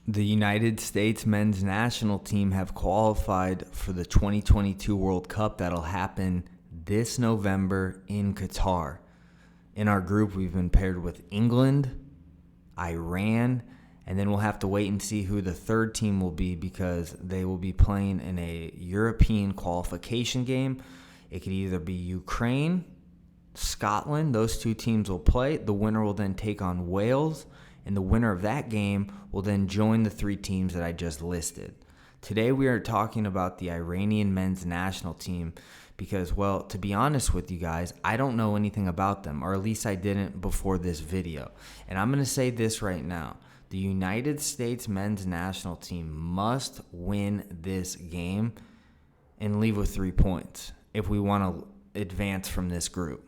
The United States men's national team have qualified for the 2022 World Cup that'll happen this November in Qatar. In our group, we've been paired with England, Iran, and then we'll have to wait and see who the third team will be because they will be playing in a European qualification game. It could either be Ukraine, Scotland. Those two teams will play. The winner will then take on Wales, and the winner of that game will then join the three teams that I just listed. Today we are talking about the Iranian men's national team because, well, to be honest with you guys, I don't know anything about them, or at least I didn't before this video. And I'm going to say this right now. The United States men's national team must win this game and leave with 3 points if we want to advance from this group.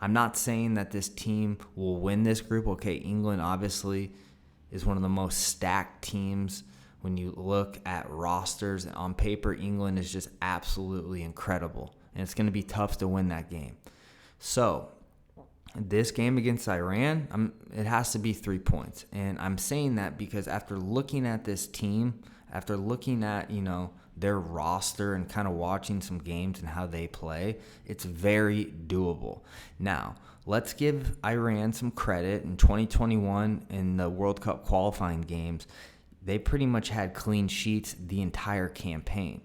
I'm not saying that this team will win this group. Okay, England obviously is one of the most stacked teams when you look at rosters. On paper, England is just absolutely incredible, and it's going to be tough to win that game. So this game against Iran, it has to be 3 points. And I'm saying that because after looking at this team, after looking at, their roster and kind of watching some games and how they play, it's very doable. Now, let's give Iran some credit. In 2021, in the World Cup qualifying games, they pretty much had clean sheets the entire campaign.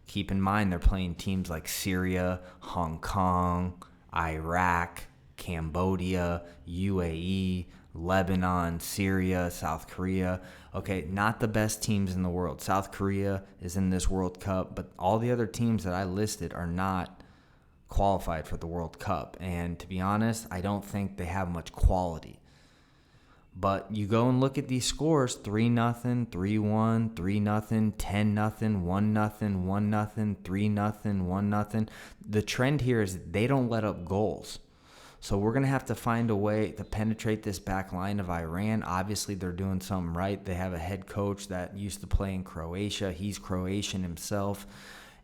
Keep in mind, they're playing teams like Syria, Hong Kong, Iraq, Cambodia, UAE, Lebanon, Syria, South Korea. Okay, not the best teams in the world. South Korea is in this World Cup, but all the other teams that I listed are not qualified for the World Cup. And to be honest, I don't think they have much quality. But you go and look at these scores, 3-0, 3-1, 3-0, 10-0, 1-0, 1-0, 3-0, 1-0. The trend here is they don't let up goals. So we're going to have to find a way to penetrate this back line of Iran. Obviously, they're doing something right. They have a head coach that used to play in Croatia. He's Croatian himself.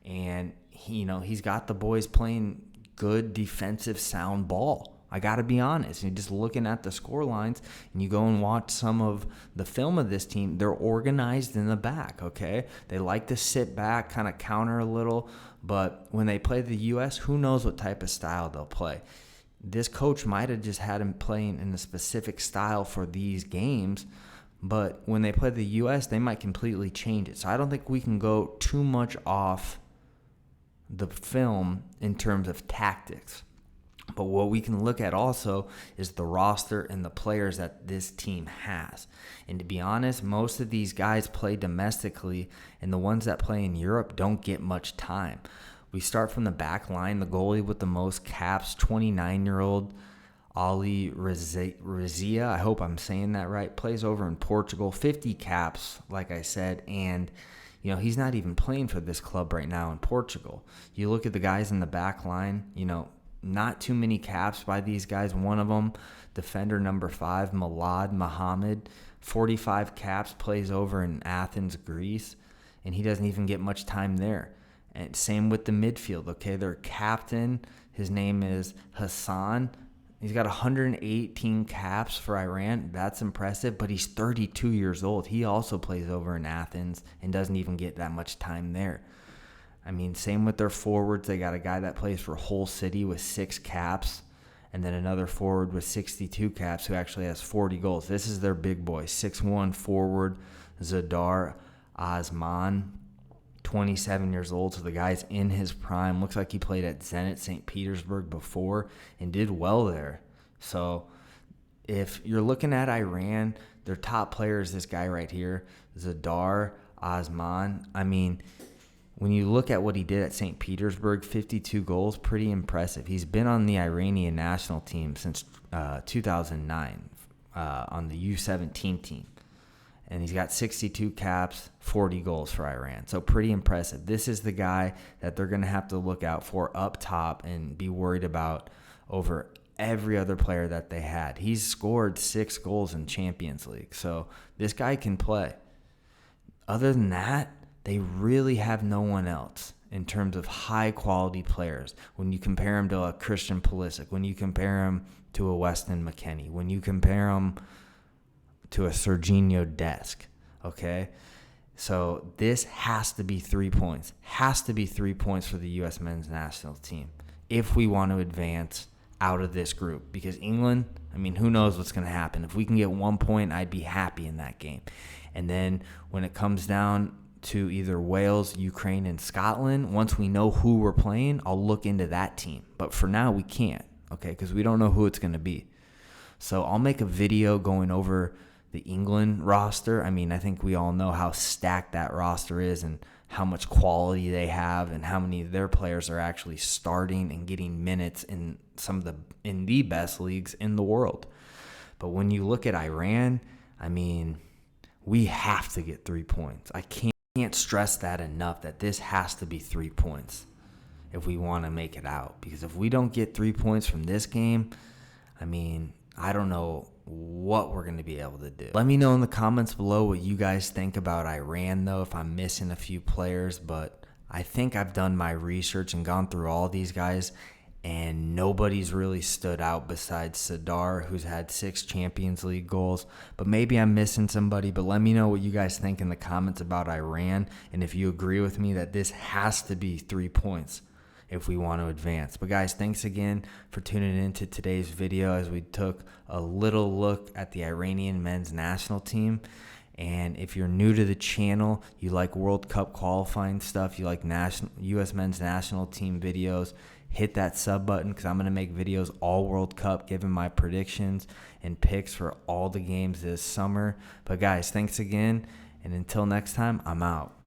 And, he's got the boys playing good defensive sound ball. I got to be honest. You're just looking at the score lines and you go and watch some of the film of this team. They're organized in the back, okay? They like to sit back, kind of counter a little. But when they play the U.S., who knows what type of style they'll play. This coach might have just had him playing in a specific style for these games, but when they play the U.S., they might completely change it. So I don't think we can go too much off the film in terms of tactics. But what we can look at also is the roster and the players that this team has. And to be honest, most of these guys play domestically, and the ones that play in Europe don't get much time. We start from the back line. The goalie with the most caps, 29-year-old Ali Rezia, I hope I'm saying that right, plays over in Portugal, 50 caps, like I said, and he's not even playing for this club right now in Portugal. You look at the guys in the back line, not too many caps by these guys. One of them, defender number 5, Milad Mohammed, 45 caps, plays over in Athens, Greece, and he doesn't even get much time there. And same with the midfield, okay? Their captain, his name is Hassan. He's got 118 caps for Iran. That's impressive, but he's 32 years old. He also plays over in Athens and doesn't even get that much time there. Same with their forwards. They got a guy that plays for Hull City with 6 caps, and then another forward with 62 caps who actually has 40 goals. This is their big boy, 6'1" forward, Zadar Azman. 27 years old, so the guy's in his prime. Looks like he played at Zenit St. Petersburg before and did well there. So if you're looking at Iran, their top player is this guy right here, Zadar Azman. When you look at what he did at St. Petersburg, 52 goals, pretty impressive. He's been on the Iranian national team since 2009 on the U17 team. And he's got 62 caps, 40 goals for Iran. So pretty impressive. This is the guy that they're going to have to look out for up top and be worried about over every other player that they had. He's scored 6 goals in Champions League. So this guy can play. Other than that, they really have no one else in terms of high-quality players. When you compare him to a Christian Pulisic, when you compare him to a Weston McKennie, when you compare him to a Serginho Dest. Okay. So this has to be 3 points. Has to be 3 points for the U.S. men's national team if we want to advance out of this group. Because England, I mean, who knows what's going to happen. If we can get 1 point, I'd be happy in that game. And then when it comes down to either Wales, Ukraine, and Scotland, once we know who we're playing, I'll look into that team. But for now, we can't, okay, because we don't know who it's going to be. So I'll make a video going over the England roster. I mean, I think we all know how stacked that roster is and how much quality they have and how many of their players are actually starting and getting minutes in in the best leagues in the world. But when you look at Iran, I mean, we have to get 3 points. I can't stress that enough, that this has to be 3 points if we want to make it out. Because if we don't get 3 points from this game, I mean, I don't know what we're going to be able to do. Let me know in the comments below what you guys think about Iran, though, if I'm missing a few players. But I think I've done my research and gone through all these guys, and nobody's really stood out besides Sadar, who's had 6 Champions League goals. But maybe I'm missing somebody. But let me know what you guys think in the comments about Iran, and if you agree with me that this has to be 3 points if we want to advance. But guys, thanks again for tuning into today's video as we took a little look at the Iranian men's national team. And if you're new to the channel, you like World Cup qualifying stuff, you like U.S. men's national team videos, hit that sub button, because I'm going to make videos all World Cup, giving my predictions and picks for all the games this summer. But guys, thanks again, and until next time, I'm out.